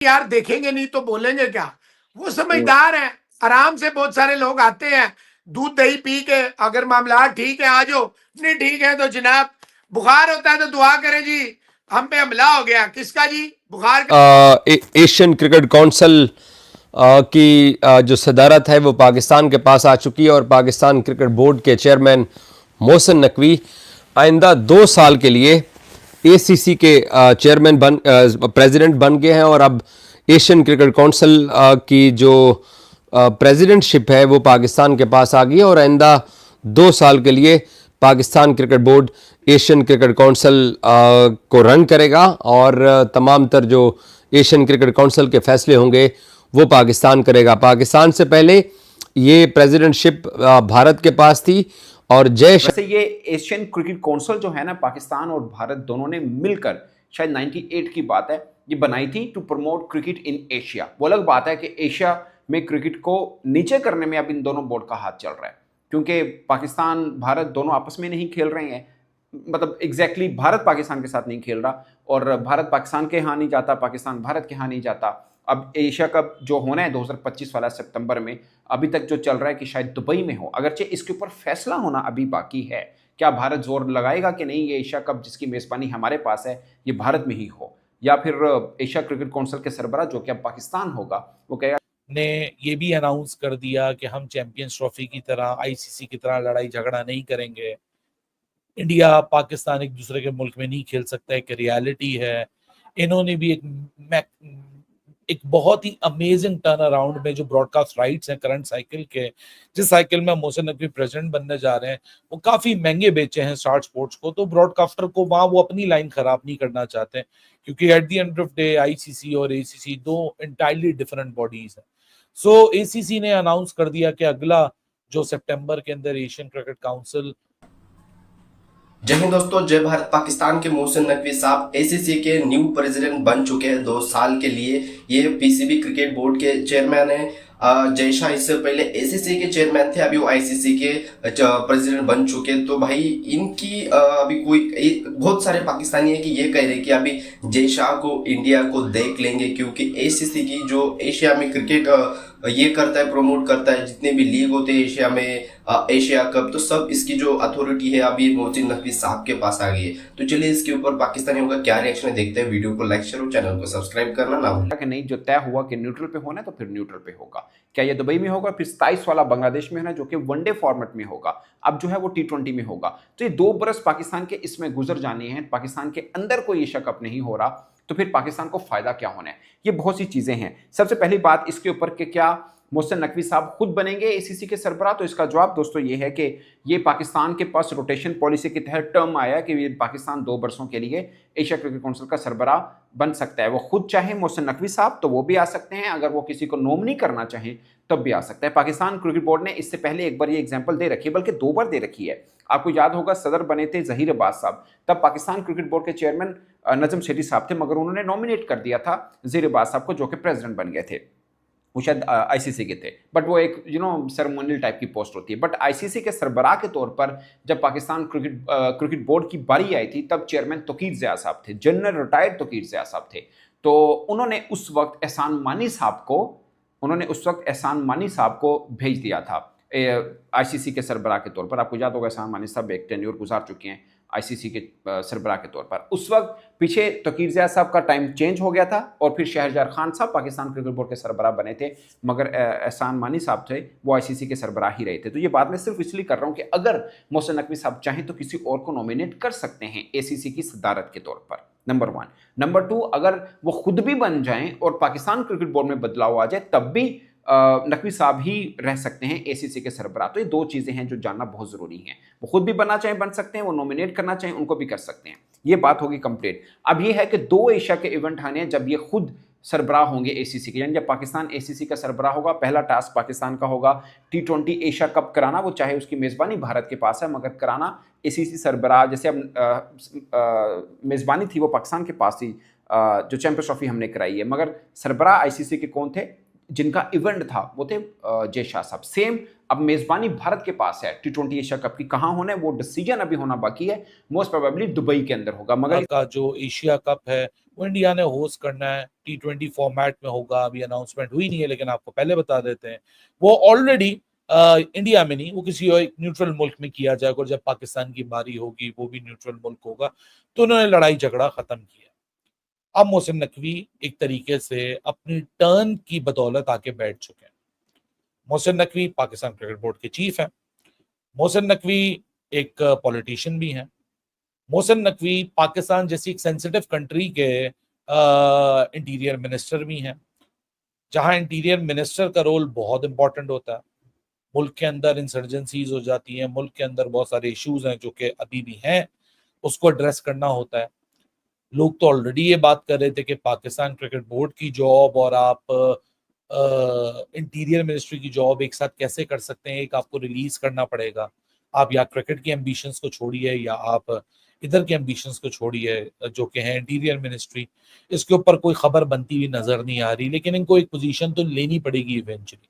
यार देखेंगे नहीं तो बोलेंगे क्या। वो हम्म। समझदार है, आराम से बहुत सारे लोग आते हैं दूध दही पी के, अगर मामला ठीक है आ जाओ, नहीं ठीक है तो जनाब बुखार होता है तो दुआ करें जी, हम पे हमला हो गया किसका जी, बुखार का। एशियन क्रिकेट काउंसिल की जो सदारत है वो पाकिस्तान के पास आ चुकी है और पाकिस्तान क्रिकेट बोर्ड के चेयरमैन मोहसिन नकवी आइंदा 2 साल के लिए एसीसी के चेयरमैन प्रेसिडेंट बन गए हैं और अब एशियन क्रिकेट काउंसिल की जो प्रेसिडेंटशिप है वो पाकिस्तान के पास आ गई है और आइंदा 2 साल के लिए Pakistan cricket board Asian cricket council को रन करेगा और तमाम तर जो एशियन क्रिकेट काउंसिल के फैसले होंगे वो पाकिस्तान करेगा। पाकिस्तान से पहले ये प्रेसिडेंटशिप भारत के पास थी और वैसे ये एशियन क्रिकेट काउंसिल जो है ना, पाकिस्तान और भारत दोनों ने मिलकर, शायद 98 की बात है, ये बनाई थी to promote cricket in Asia. वो अलग बात है कि एशिया में क्रिकेट को नीचे करने में अब इन दोनों बोर्ड का हाथ चल रहा है, क्योंकि पाकिस्तान भारत दोनों आपस में नहीं खेल रहे हैं। मतलब एग्जैक्टली भारत पाकिस्तान के साथ नहीं खेल रहा और भारत पाकिस्तान के यहाँ नहीं जाता, पाकिस्तान भारत के यहाँ नहीं जाता। अब एशिया कप जो होना है 2025 वाला सितंबर में, अभी तक जो चल रहा है कि शायद दुबई में हो, अगरचे इसके ऊपर फैसला होना अभी बाकी है। क्या भारत जोर लगाएगा कि नहीं ये एशिया कप जिसकी मेजबानी हमारे पास है ये भारत में ही हो, या फिर एशिया क्रिकेट काउंसिल के सरबराह जो कि अब पाकिस्तान होगा वो कहेगा। ने ये भी अनाउंस कर दिया कि हम चैंपियंस ट्रॉफी की तरह, आईसीसी की तरह लड़ाई झगड़ा नहीं करेंगे। इंडिया पाकिस्तान एक दूसरे के मुल्क में नहीं खेल सकता, एक रियलिटी है। इन्होंने भी एक बहुत ही अमेजिंग टर्न अराउंड में जो ब्रॉडकास्ट राइट्स हैं करंट साइकिल के, जिस साइकिल में मोहसिन नकवी प्रेसिडेंट बनने जा रहे हैं, वो काफी महंगे बेचे हैं स्टार स्पोर्ट्स को। तो ब्रॉडकास्टर को वहां वो अपनी लाइन खराब नहीं करना चाहते हैं, क्योंकि at the end of day ICC और एसीसी दो इंटायरली डिफरेंट बॉडीज हैं। सो एसीसी ने अनाउंस कर दिया कि अगला जो सितंबर के अंदर एशियन क्रिकेट काउंसिल। जय हिंद दोस्तों, जय भारत। पाकिस्तान के मोहसिन नकवी साहब एसीसी के न्यू प्रेसिडेंट बन चुके हैं 2 साल के लिए। ये पीसीबी क्रिकेट बोर्ड के चेयरमैन हैं। जय शाह इससे पहले एसीसी के चेयरमैन थे, अभी वो आईसीसी के प्रेसिडेंट बन चुके। तो भाई इनकी अभी कोई बहुत सारे पाकिस्तानी है कि ये कह रहे कि अभी जय शाह को इंडिया को देख लेंगे, क्योंकि एसीसी की जो एशिया में क्रिकेट ये करता है, प्रमोट करता है, जितने भी लीग होते हैं एशिया में, एशिया कप, तो सब इसकी जो अथॉरिटी है अभी मोहसिन नकवी साहब के पास आ गई है। तो चलिए इसके ऊपर पाकिस्तानियों का क्या रिएक्शन है देखते हैं। वीडियो को लाइक शेयर और चैनल को सब्सक्राइब करना ना भूलें। कि नहीं, जो तय हुआ कि न्यूट्रल पे होना है तो फिर न्यूट्रल पे होगा। क्या ये दुबई में होगा, फिर 27 वाला बांग्लादेश में होना जो कि वनडे फॉर्मेट में होगा, अब जो है वो T20 में होगा। तो ये 2 बरस पाकिस्तान के इसमें गुजर जाने हैं, पाकिस्तान के अंदर कोई एशिया कप नहीं हो रहा, तो फिर पाकिस्तान को फायदा क्या होना है। ये बहुत सी चीजें हैं। सबसे पहली बात इसके ऊपर कि क्या मोहसिन नकवी साहब खुद बनेंगे एसीसी के सरबराह, तो इसका जवाब दोस्तों ये है कि ये पाकिस्तान के पास रोटेशन पॉलिसी के तहत टर्म आया कि ये पाकिस्तान 2 बरसों के लिए एशिया क्रिकेट काउंसिल का सरबराह बन सकता है। वो खुद चाहे मोहसिन नकवी साहब तो वो भी आ सकते हैं, अगर वो किसी को नॉमिनी करना चाहें तब भी आ सकता है। पाकिस्तान क्रिकेट बोर्ड ने इससे पहले एक बार ये एग्जाम्पल दे रखी है, बल्कि 2 बार दे रखी है। आपको याद होगा सदर बने थे जहीर अब्बास साहब, तब पाकिस्तान क्रिकेट बोर्ड के चेयरमैन नजम शेठी साहब थे, मगर उन्होंने नॉमिनेट कर दिया था जहीर अब्बास साहब को, जो कि प्रेसिडेंट बन गए थे। वो शायद आईसीसी के थे, बट वो एक सेरेमोनियल टाइप की पोस्ट होती है। बट आईसीसी के सरबराह के तौर पर जब पाकिस्तान क्रिकेट बोर्ड की बारी आई थी, तब चेयरमैन तौकीर ज़िया साहब थे, जनरल रिटायर्ड तौकीर ज़िया साहब थे। तो उन्होंने उस वक्त एहसान मानी साहब को भेज दिया था आईसीसी के सरबराह के तौर पर। आपको याद होगा एहसान मानी साहब एक टेन्योर गुजार चुके हैं आईसीसी के सरबराह के तौर पर। उस वक्त पीछे तौकीर ज़िया साहब का टाइम चेंज हो गया था और फिर शहरयार खान साहब पाकिस्तान क्रिकेट बोर्ड के सरबराह बने थे, मगर एहसान मानी साहब थे वो आईसीसी के सरबराह ही रहे थे। तो ये बात मैं सिर्फ इसलिए कर रहा हूँ कि अगर मोहसिन नकवी साहब चाहें तो किसी और को नॉमिनेट कर सकते हैं एसीसी की सदारत के तौर पर, नंबर 1। नंबर 2, अगर वो खुद भी बन जाएं और पाकिस्तान क्रिकेट बोर्ड में बदलाव आ जाए तब भी नकवी साहब ही रह सकते हैं एसीसी के सरबराह। तो ये 2 चीजें हैं जो जानना बहुत जरूरी हैं। वो खुद भी बनना चाहें बन सकते हैं, वो नॉमिनेट करना चाहें उनको भी कर सकते हैं। ये बात होगी कंप्लीट। अब ये है कि 2 एशिया के इवेंट आने हैं जब ये खुद सरबराह होंगे एसीसी के, यानी जब पाकिस्तान एसीसी का सरबराह होगा, पहला टास्क पाकिस्तान का होगा T20 एशिया कप कराना। वो चाहे उसकी मेजबानी भारत के पास है, मगर कराना एसीसी सरबराह, जैसे अब मेजबानी थी वो पाकिस्तान के पास थी, जो चैंपियंस ट्रॉफी हमने कराई है, मगर सरबराह आईसीसी के कौन थे, जिनका इवेंट था वो थे जय शाह साहब। सेम अब मेजबानी भारत के पास है T20 एशिया कप की, कहाँ होना है वो डिसीजन अभी होना बाकी है, मोस्ट प्रोबेबली दुबई के अंदर होगा। मगर का जो एशिया कप है वो इंडिया ने होस्ट करना है, T20 फॉर्मेट में होगा। अभी अनाउंसमेंट हुई नहीं है, लेकिन आपको पहले बता देते हैं वो ऑलरेडी इंडिया में नहीं, वो किसी और न्यूट्रल मुल्क में किया जाएगा, और जब पाकिस्तान की बारी होगी वो भी न्यूट्रल मुल्क होगा। तो उन्होंने लड़ाई झगड़ा खत्म किया। अब मोहसिन नकवी एक तरीके से अपनी टर्न की बदौलत आके बैठ चुके हैं। मोहसिन नकवी पाकिस्तान क्रिकेट बोर्ड के चीफ हैं। मोहसिन नकवी एक पॉलिटिशियन भी हैं। मोहसिन नकवी पाकिस्तान जैसी एक सेंसिटिव कंट्री के इंटीरियर मिनिस्टर भी हैं, जहां इंटीरियर मिनिस्टर का रोल बहुत इंपॉर्टेंट होता है। मुल्क के अंदर इंसर्जेंसीज हो जाती हैं, मुल्क के अंदर बहुत सारे इश्यूज हैं जो कि अभी भी हैं, उसको एड्रेस करना होता है। लोग तो ऑलरेडी ये बात कर रहे थे कि पाकिस्तान क्रिकेट बोर्ड की जॉब और आप इंटीरियर मिनिस्ट्री की जॉब एक साथ कैसे कर सकते हैं, एक आपको रिलीज करना पड़ेगा। आप या क्रिकेट की एम्बिशंस को छोड़िए या आप इधर के एम्बिशंस को छोड़िए जो कि है इंटीरियर मिनिस्ट्री। इसके ऊपर कोई खबर बनती हुई नजर नहीं आ रही, लेकिन इनको एक पोजीशन तो लेनी पड़ेगी इवेंचुअली,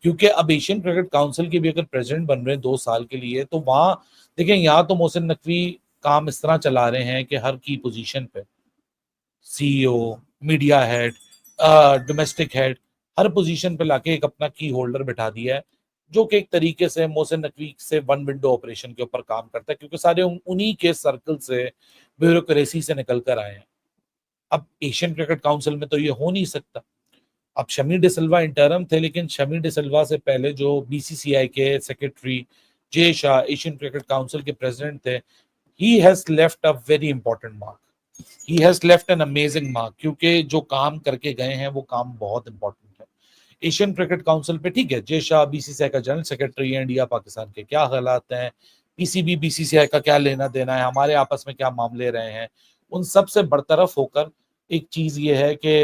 क्योंकि अब एशियन क्रिकेट काउंसिल के भी अगर प्रेसिडेंट बन रहे हैं 2 साल के लिए, तो वहां देखें, यहाँ तो मोहसिन नकवी काम इस तरह चला रहे हैं कि हर की पोजीशन पे CEO, media head, domestic head, हर पोजीशन पे लाके एक अपना की होल्डर बिठा दिया है, जो कि एक तरीके से मोहसिन नकवी से वन विंडो ऑपरेशन के ऊपर काम करता है, क्योंकि सारे उन्हीं के सर्कल से, ब्यूरोक्रेसी से निकल कर आए हैं। अब एशियन क्रिकेट काउंसिल में तो ये हो नहीं सकता। अब शमी डिसिल्वा इंटरम थे, लेकिन शमी डिसिल्वा से पहले जो BCCI के secretary Jay Shah Asian cricket council के प्रेसिडेंट थे, he has left a very important mark. He has left an amazing mark, क्योंकि जो काम करके गए हैं वो काम बहुत इंपॉर्टेंट है। एशियन क्रिकेट काउंसिल पे ठीक है, जय शाह BCCI का जनरल सेक्रेटरी है, इंडिया पाकिस्तान के क्या हालात हैं, PCB BCCI का क्या लेना देना है, हमारे आपस में क्या मामले रहे हैं, उन सब से बरतरफ होकर एक चीज ये है कि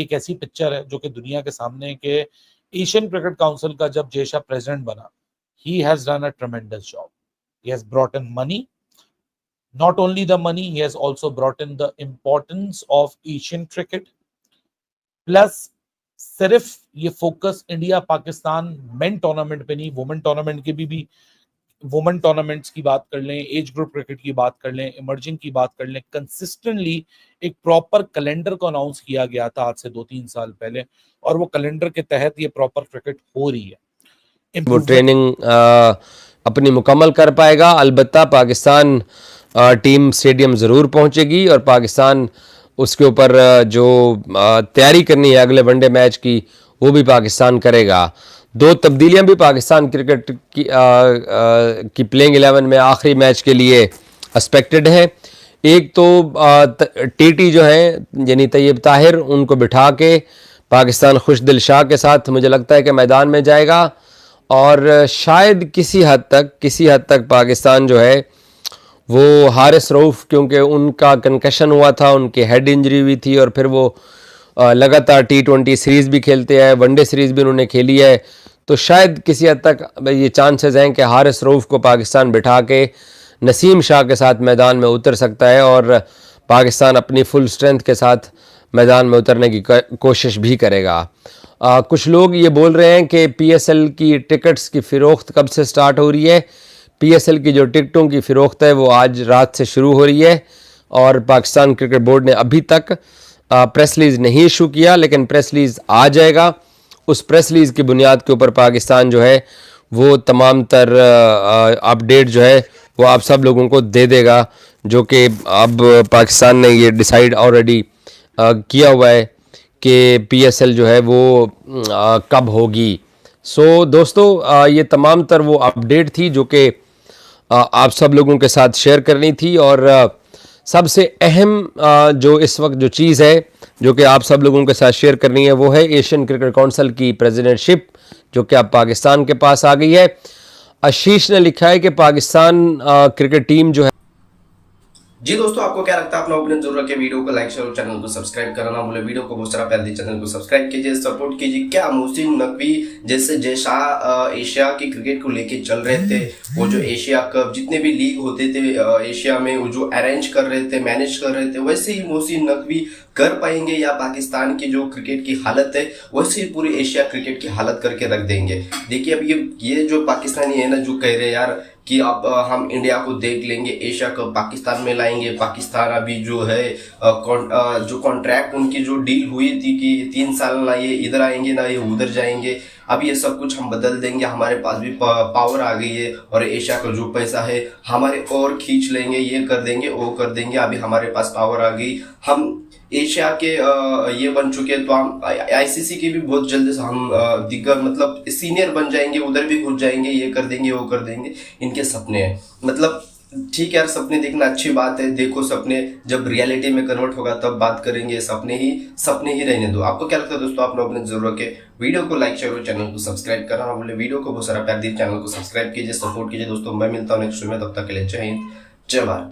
एक ऐसी पिक्चर है जो कि दुनिया के सामने कि एशियन क्रिकेट काउंसिल का जब जय शाह प्रेसिडेंट बना, he has done a tremendous job. He has brought in money. Not only the money, he has also brought in the importance of Asian cricket. Plus, सिर्फ ये focus India Pakistan main tournament पे नहीं, women tournament के भी women tournaments की बात कर लें, एज ग्रुप क्रिकेट की बात कर लें, इमर्जिंग की बात कर लें, कंसिस्टेंटली एक प्रॉपर कैलेंडर को अनाउंस किया गया था आज से 2-3 साल पहले, और वो कैलेंडर के तहत ये प्रॉपर क्रिकेट हो रही है। वो ट्रेनिंग अपनी मुकम्मल कर पाएगा। अलबत्ता पाकिस्तान टीम स्टेडियम ज़रूर पहुंचेगी और पाकिस्तान उसके ऊपर जो तैयारी करनी है अगले वनडे मैच की वो भी पाकिस्तान करेगा। 2 तब्दीलियां भी पाकिस्तान क्रिकेट की प्लेइंग 11 में आखिरी मैच के लिए एक्सपेक्टेड है। एक तो TT जो है यानी तैयब ताहिर, उनको बिठा के पाकिस्तान खुशदिल शाह के साथ मुझे लगता है कि मैदान में जाएगा, और शायद किसी हद तक पाकिस्तान जो है वो हारिस रऊफ, क्योंकि उनका कंकशन हुआ था, उनकी हेड इंजरी हुई थी, और फिर वो लगातार T20 सीरीज़ भी खेलते हैं, वनडे सीरीज़ भी उन्होंने खेली है, तो शायद किसी हद तक ये चांसेस हैं कि हारिस रऊफ को पाकिस्तान बिठा के नसीम शाह के साथ मैदान में उतर सकता है और पाकिस्तान अपनी फुल स्ट्रेंथ के साथ मैदान में उतरने की कोशिश भी करेगा। कुछ लोग ये बोल रहे हैं कि PSL की टिकट्स की फ़रोख्त कब से स्टार्ट हो रही है। PSL की जो टिकटों की फ़रोख्त है वो आज रात से शुरू हो रही है, और पाकिस्तान क्रिकेट बोर्ड ने अभी तक प्रेस रिलीज़ नहीं इशू किया, लेकिन प्रेस रिलीज़ आ जाएगा। उस प्रेस रिलीज़ की बुनियाद के ऊपर पाकिस्तान जो है वो तमाम तर अपडेट जो है वो आप सब लोगों को दे देगा, जो कि अब पाकिस्तान ने ये डिसाइड ऑलरेडी किया हुआ है कि PSL जो है वो कब होगी। सो दोस्तों, ये तमाम तर वो अपडेट थी जो कि आप सब लोगों के साथ शेयर करनी थी, और सबसे अहम जो इस वक्त जो चीज़ है जो कि आप सब लोगों के साथ शेयर करनी है वो है एशियन क्रिकेट काउंसिल की प्रेसिडेंटशिप, जो कि अब पाकिस्तान के पास आ गई है। आशीष ने लिखा है कि पाकिस्तान क्रिकेट टीम जो है जी दोस्तों, आपको क्या लगता है? अपना ओपिनियन जरूर रखें। वीडियो को लाइक शेयर और चैनल को सब्सक्राइब करना ना भूले। वीडियो को बहुत सारा प्यार दीजिए, चैनल को सब्सक्राइब कीजिए, सपोर्ट कीजिए। क्या मोहसिन नकवी जैसे जय शाह एशिया की क्रिकेट को लेके चल रहे थे, वो जो एशिया कप जितने भी लीग होते थे एशिया में, वो जो अरेंज कर रहे थे, मैनेज कर रहे थे, वैसे ही मोहसिन नकवी कर पाएंगे या पाकिस्तान की जो क्रिकेट की हालत है वैसे ही पूरी एशिया क्रिकेट की हालत करके रख देंगे? देखिए, अब ये जो पाकिस्तानी है ना, जो कह रहे हैं यार कि अब हम इंडिया को देख लेंगे, एशिया कप पाकिस्तान में लाएंगे। पाकिस्तान अभी जो है जो कॉन्ट्रैक्ट उनकी जो डील हुई थी कि 3 साल ना ये इधर आएंगे ना ये उधर जाएंगे, अब ये सब कुछ हम बदल देंगे, हमारे पास भी पावर आ गई है और एशिया का जो पैसा है हमारे और खींच लेंगे, ये कर देंगे वो कर देंगे, अभी हमारे पास पावर आ गई, हम एशिया के ये बन चुके हैं, तो हम आईसीसी के भी बहुत जल्द से हम दिग्गज मतलब सीनियर बन जाएंगे, उधर भी घुस जाएंगे, ये कर देंगे वो कर देंगे। इनके सपने हैं, मतलब ठीक है यार, सपने देखना अच्छी बात है, देखो सपने, जब रियलिटी में कन्वर्ट होगा तब बात करेंगे। सपने ही रहने दो। आपको क्या लगता है दोस्तों? आप लोग अपने जरूर रखें। वीडियो को लाइक शेयर और चैनल को सब्सक्राइब करना ना भूले। वीडियो को बहुत सारा प्यार दीजिए, चैनल को सब्सक्राइब कीजिए, सपोर्ट कीजिए दोस्तों। मैं मिलता हूँ नेक्स्ट वीडियो में, तब तक के लिए जय हिंद, जय भारत।